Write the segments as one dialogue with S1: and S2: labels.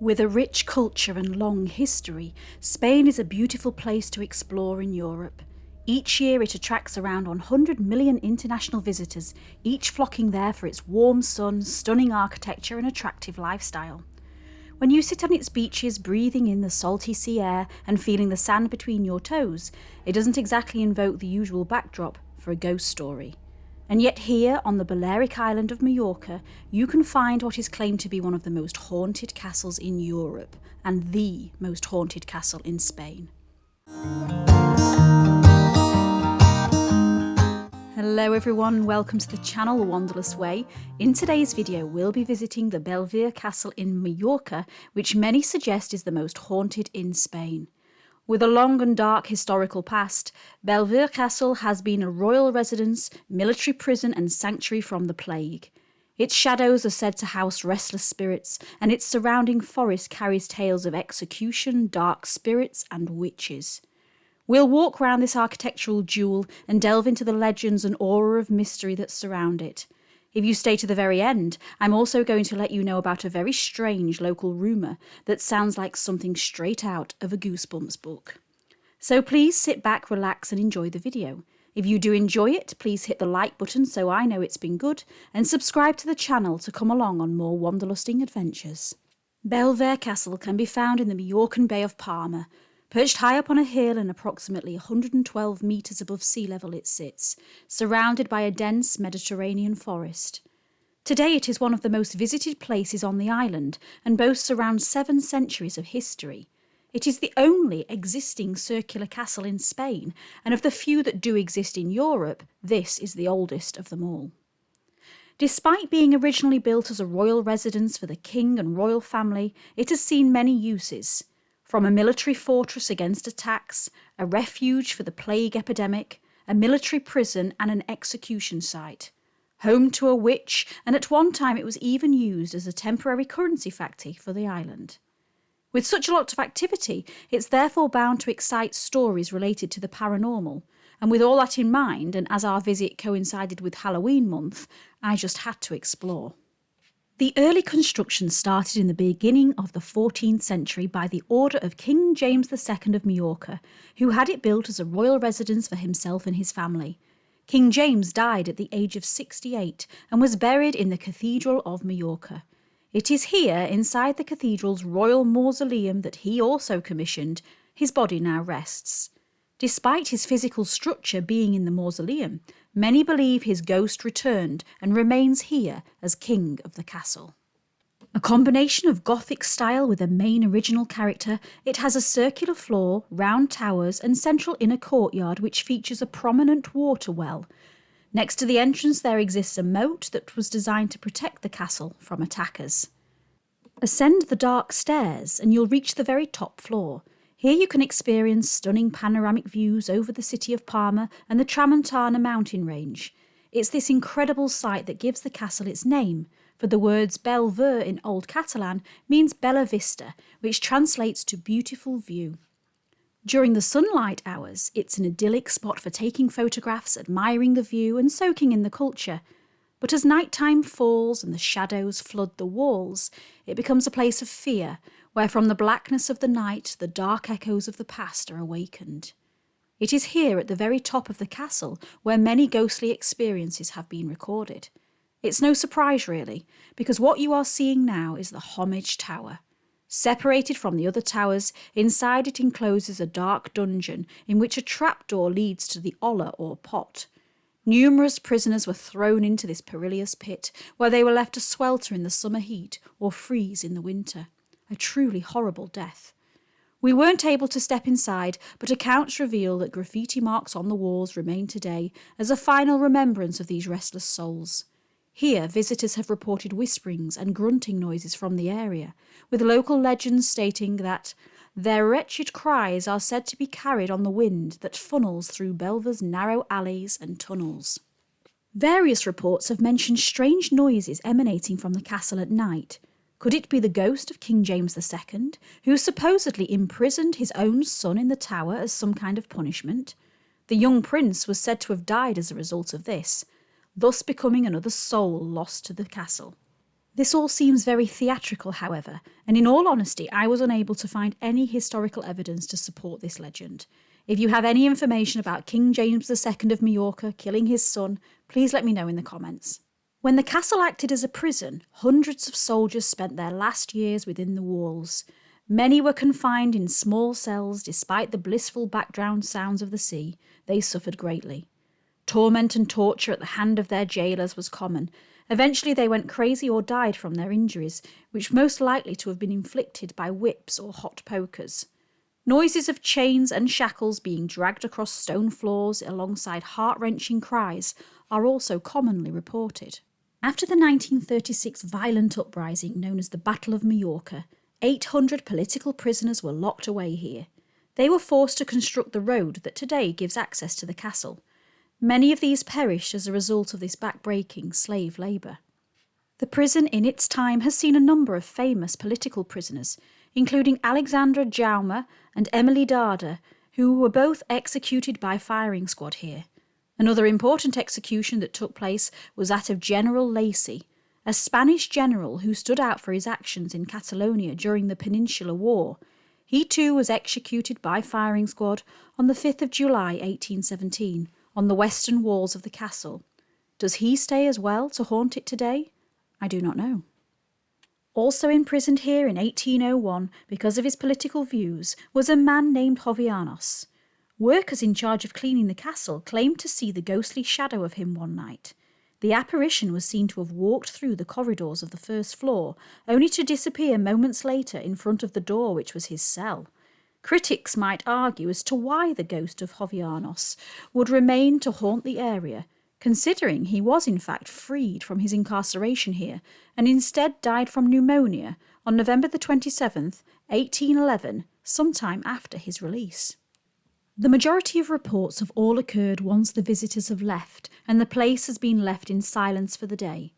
S1: With a rich culture and long history, Spain is a beautiful place to explore in Europe. Each year it attracts around 100 million international visitors, each flocking there for its warm sun, stunning architecture and attractive lifestyle. When you sit on its beaches, breathing in the salty sea air and feeling the sand between your toes, it doesn't exactly invoke the usual backdrop for a ghost story. And yet here, on the Balearic island of Mallorca, you can find what is claimed to be one of the most haunted castles in Europe, and the most haunted castle in Spain. Hello everyone, welcome to the channel Wanderlust Way. In today's video we'll be visiting the Bellver castle in Mallorca, which many suggest is the most haunted in Spain. With a long and dark historical past, Bellver Castle has been a royal residence, military prison and sanctuary from the plague. Its shadows are said to house restless spirits, and its surrounding forest carries tales of execution, dark spirits and witches. We'll walk round this architectural jewel and delve into the legends and aura of mystery that surround it. If you stay to the very end, I'm also going to let you know about a very strange local rumour that sounds like something straight out of a Goosebumps book. So please sit back, relax and enjoy the video. If you do enjoy it, please hit the like button so I know it's been good, and subscribe to the channel to come along on more Wanderlusting adventures. Bellver Castle can be found in the Mallorcan Bay of Palma. Perched high up on a hill and approximately 112 metres above sea level it sits, surrounded by a dense Mediterranean forest. Today it is one of the most visited places on the island and boasts around 7 centuries of history. It is the only existing circular castle in Spain, and of the few that do exist in Europe, this is the oldest of them all. Despite being originally built as a royal residence for the king and royal family, it has seen many uses. From a military fortress against attacks, a refuge for the plague epidemic, a military prison and an execution site. Home to a witch, and at one time it was even used as a temporary currency factory for the island. With such a lot of activity, it's therefore bound to excite stories related to the paranormal. And with all that in mind, and as our visit coincided with Halloween month, I just had to explore. The early construction started in the beginning of the 14th century by the order of King James II of Mallorca, who had it built as a royal residence for himself and his family. King James died at the age of 68 and was buried in the Cathedral of Mallorca. It is here, inside the cathedral's royal mausoleum that he also commissioned, his body now rests. Despite his physical structure being in the mausoleum, many believe his ghost returned and remains here as king of the castle. A combination of Gothic style with a main original character, it has a circular floor, round towers and central inner courtyard which features a prominent water well. Next to the entrance there exists a moat that was designed to protect the castle from attackers. Ascend the dark stairs and you'll reach the very top floor. Here you can experience stunning panoramic views over the city of Palma and the Tramontana mountain range. It's this incredible sight that gives the castle its name, for the words Bellver in Old Catalan means Bella Vista, which translates to beautiful view. During the sunlight hours, it's an idyllic spot for taking photographs, admiring the view and soaking in the culture. But as nighttime falls and the shadows flood the walls, it becomes a place of fear, where from the blackness of the night the dark echoes of the past are awakened. It is here at the very top of the castle where many ghostly experiences have been recorded. It's no surprise really, because what you are seeing now is the Homage Tower. Separated from the other towers, inside it encloses a dark dungeon in which a trapdoor leads to the olla or pot. Numerous prisoners were thrown into this perilous pit, where they were left to swelter in the summer heat or freeze in the winter. A truly horrible death. We weren't able to step inside, but accounts reveal that graffiti marks on the walls remain today as a final remembrance of these restless souls. Here, visitors have reported whisperings and grunting noises from the area, with local legends stating that their wretched cries are said to be carried on the wind that funnels through Bellver's narrow alleys and tunnels. Various reports have mentioned strange noises emanating from the castle at night. Could it be the ghost of King James II, who supposedly imprisoned his own son in the tower as some kind of punishment? The young prince was said to have died as a result of this, thus becoming another soul lost to the castle. This all seems very theatrical, however, and in all honesty, I was unable to find any historical evidence to support this legend. If you have any information about King James II of Mallorca killing his son, please let me know in the comments. When the castle acted as a prison, hundreds of soldiers spent their last years within the walls. Many were confined in small cells. Despite the blissful background sounds of the sea, they suffered greatly. Torment and torture at the hand of their jailers was common. Eventually they went crazy or died from their injuries, which most likely to have been inflicted by whips or hot pokers. Noises of chains and shackles being dragged across stone floors alongside heart-wrenching cries are also commonly reported. After the 1936 violent uprising known as the Battle of Mallorca, 800 political prisoners were locked away here. They were forced to construct the road that today gives access to the castle. Many of these perished as a result of this backbreaking slave labour. The prison in its time has seen a number of famous political prisoners, including Alexandra Jaume and Emily Dada, who were both executed by firing squad here. Another important execution that took place was that of General Lacy, a Spanish general who stood out for his actions in Catalonia during the Peninsular War. He too was executed by firing squad on the 5th of July 1817 on the western walls of the castle. Does he stay as well to haunt it today? I do not know. Also imprisoned here in 1801 because of his political views was a man named Janos. Workers in charge of cleaning the castle claimed to see the ghostly shadow of him one night. The apparition was seen to have walked through the corridors of the first floor, only to disappear moments later in front of the door which was his cell. Critics might argue as to why the ghost of Janos would remain to haunt the area, considering he was in fact freed from his incarceration here and instead died from pneumonia on November the 27th, 1811, sometime after his release. The majority of reports have all occurred once the visitors have left and the place has been left in silence for the day.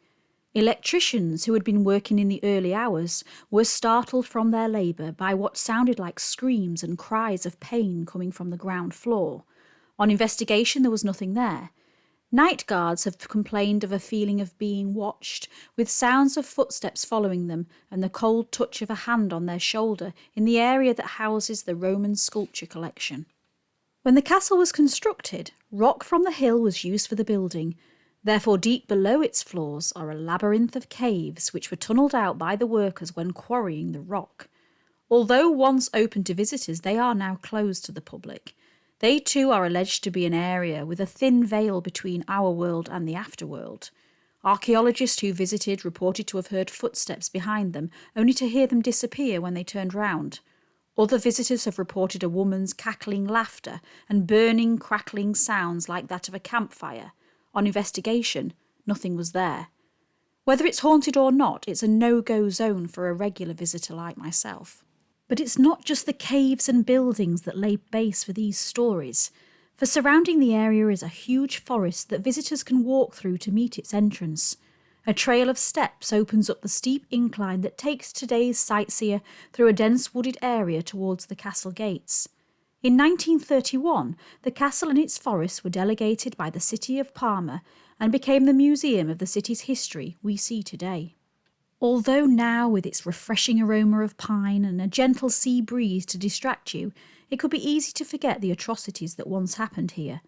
S1: Electricians who had been working in the early hours were startled from their labour by what sounded like screams and cries of pain coming from the ground floor. On investigation, there was nothing there. Night guards have complained of a feeling of being watched, with sounds of footsteps following them and the cold touch of a hand on their shoulder in the area that houses the Roman sculpture collection. When the castle was constructed, rock from the hill was used for the building. Therefore, deep below its floors are a labyrinth of caves which were tunnelled out by the workers when quarrying the rock. Although once open to visitors, they are now closed to the public. They too are alleged to be an area with a thin veil between our world and the afterworld. Archaeologists who visited reported to have heard footsteps behind them, only to hear them disappear when they turned round. Other visitors have reported a woman's cackling laughter and burning, crackling sounds like that of a campfire. On investigation, nothing was there. Whether it's haunted or not, it's a no-go zone for a regular visitor like myself. But it's not just the caves and buildings that lay base for these stories, for surrounding the area is a huge forest that visitors can walk through to meet its entrance. A trail of steps opens up the steep incline that takes today's sightseer through a dense wooded area towards the castle gates. In 1931, the castle and its forests were delegated by the city of Palma and became the museum of the city's history we see today. Although now, with its refreshing aroma of pine and a gentle sea breeze to distract you, it could be easy to forget the atrocities that once happened here.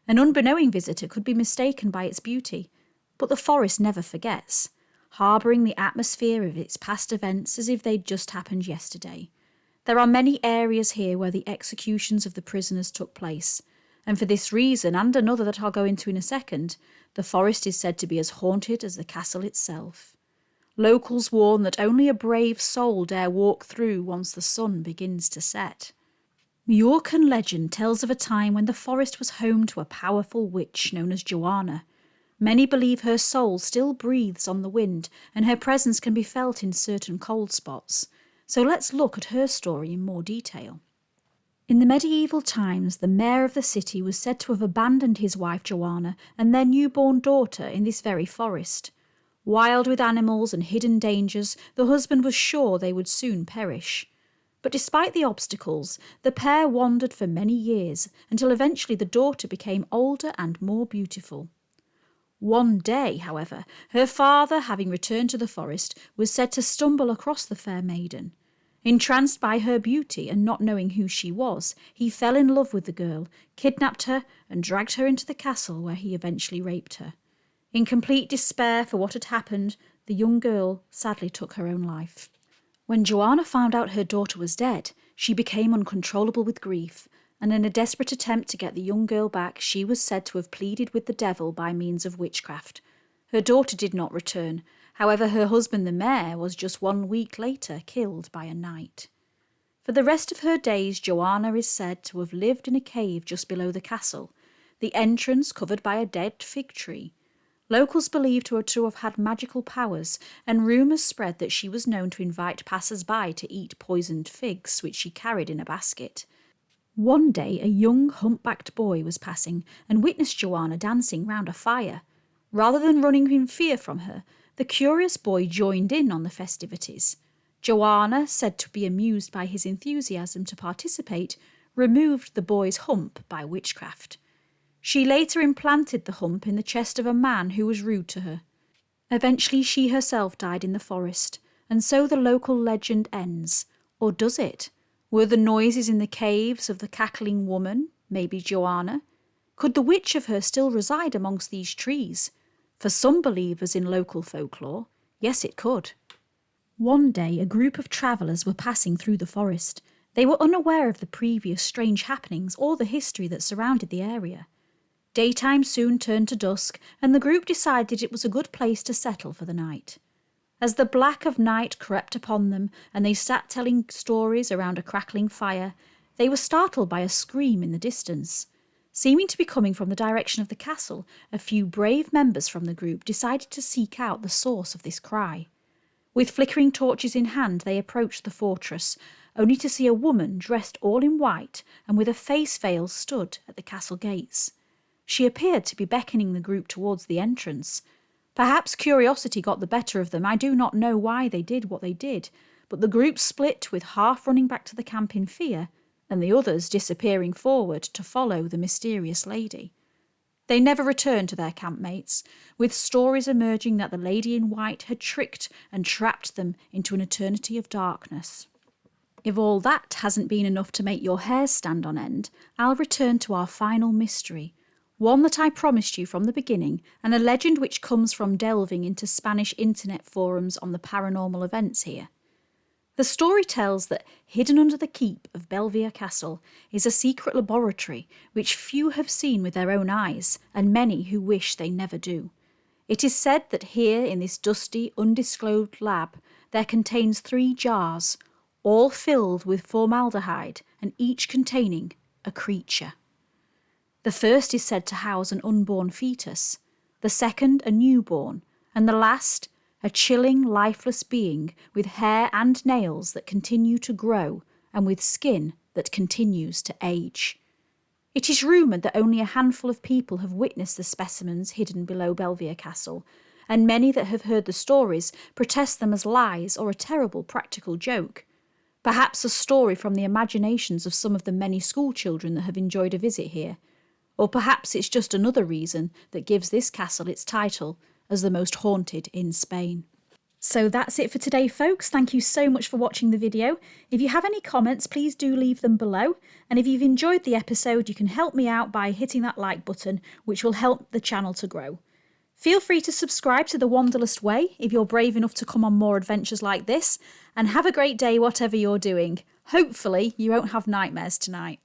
S1: An unbeknowing visitor could be mistaken by its beauty, but the forest never forgets, harbouring the atmosphere of its past events as if they'd just happened yesterday. There are many areas here where the executions of the prisoners took place, and for this reason, and another that I'll go into in a second, the forest is said to be as haunted as the castle itself. Locals warn that only a brave soul dare walk through once the sun begins to set. Mallorcan legend tells of a time when the forest was home to a powerful witch known as Joanna. Many believe her soul still breathes on the wind and her presence can be felt in certain cold spots. So let's look at her story in more detail. In the medieval times, the mayor of the city was said to have abandoned his wife Joanna and their newborn daughter in this very forest. Wild with animals and hidden dangers, the husband was sure they would soon perish. But despite the obstacles, the pair wandered for many years until eventually the daughter became older and more beautiful. One day, however, her father, having returned to the forest, was said to stumble across the fair maiden. Entranced by her beauty and not knowing who she was, he fell in love with the girl, kidnapped her and dragged her into the castle where he eventually raped her. In complete despair for what had happened, the young girl sadly took her own life. When Joanna found out her daughter was dead, she became uncontrollable with grief, and in a desperate attempt to get the young girl back, she was said to have pleaded with the devil by means of witchcraft. Her daughter did not return. However, her husband the mayor was just 1 week later killed by a knight. For the rest of her days, Joanna is said to have lived in a cave just below the castle, the entrance covered by a dead fig tree. Locals believed her to have had magical powers, and rumours spread that she was known to invite passers-by to eat poisoned figs, which she carried in a basket. One day, a young humpbacked boy was passing and witnessed Joanna dancing round a fire. Rather than running in fear from her, the curious boy joined in on the festivities. Joanna, said to be amused by his enthusiasm to participate, removed the boy's hump by witchcraft. She later implanted the hump in the chest of a man who was rude to her. Eventually she herself died in the forest, and so the local legend ends. Or does it? Were the noises in the caves of the cackling woman, maybe Joanna? Could the witch of her still reside amongst these trees? For some believers in local folklore, yes it could. One day a group of travellers were passing through the forest. They were unaware of the previous strange happenings or the history that surrounded the area. Daytime soon turned to dusk, and the group decided it was a good place to settle for the night. As the black of night crept upon them, and they sat telling stories around a crackling fire, they were startled by a scream in the distance. Seeming to be coming from the direction of the castle, a few brave members from the group decided to seek out the source of this cry. With flickering torches in hand, they approached the fortress, only to see a woman dressed all in white and with a face veil stood at the castle gates. She appeared to be beckoning the group towards the entrance. Perhaps curiosity got the better of them. I do not know why they did what they did, but the group split, with half running back to the camp in fear, and the others disappearing forward to follow the mysterious lady. They never returned to their campmates, with stories emerging that the lady in white had tricked and trapped them into an eternity of darkness. If all that hasn't been enough to make your hair stand on end, I'll return to our final mystery, one that I promised you from the beginning, and a legend which comes from delving into Spanish internet forums on the paranormal events here. The story tells that hidden under the keep of Bellver Castle is a secret laboratory which few have seen with their own eyes, and many who wish they never do. It is said that here in this dusty, undisclosed lab there contains 3 jars, all filled with formaldehyde and each containing a creature. The first is said to house an unborn fetus, the second a newborn, and the last a chilling, lifeless being with hair and nails that continue to grow and with skin that continues to age. It is rumoured that only a handful of people have witnessed the specimens hidden below Bellver Castle, and many that have heard the stories protest them as lies or a terrible practical joke. Perhaps a story from the imaginations of some of the many school children that have enjoyed a visit here. Or perhaps it's just another reason that gives this castle its title as the most haunted in Spain. So that's it for today, folks. Thank you so much for watching the video. If you have any comments, please do leave them below. And if you've enjoyed the episode, you can help me out by hitting that like button, which will help the channel to grow. Feel free to subscribe to the Wanderlust Way if you're brave enough to come on more adventures like this. And have a great day, whatever you're doing. Hopefully, you won't have nightmares tonight.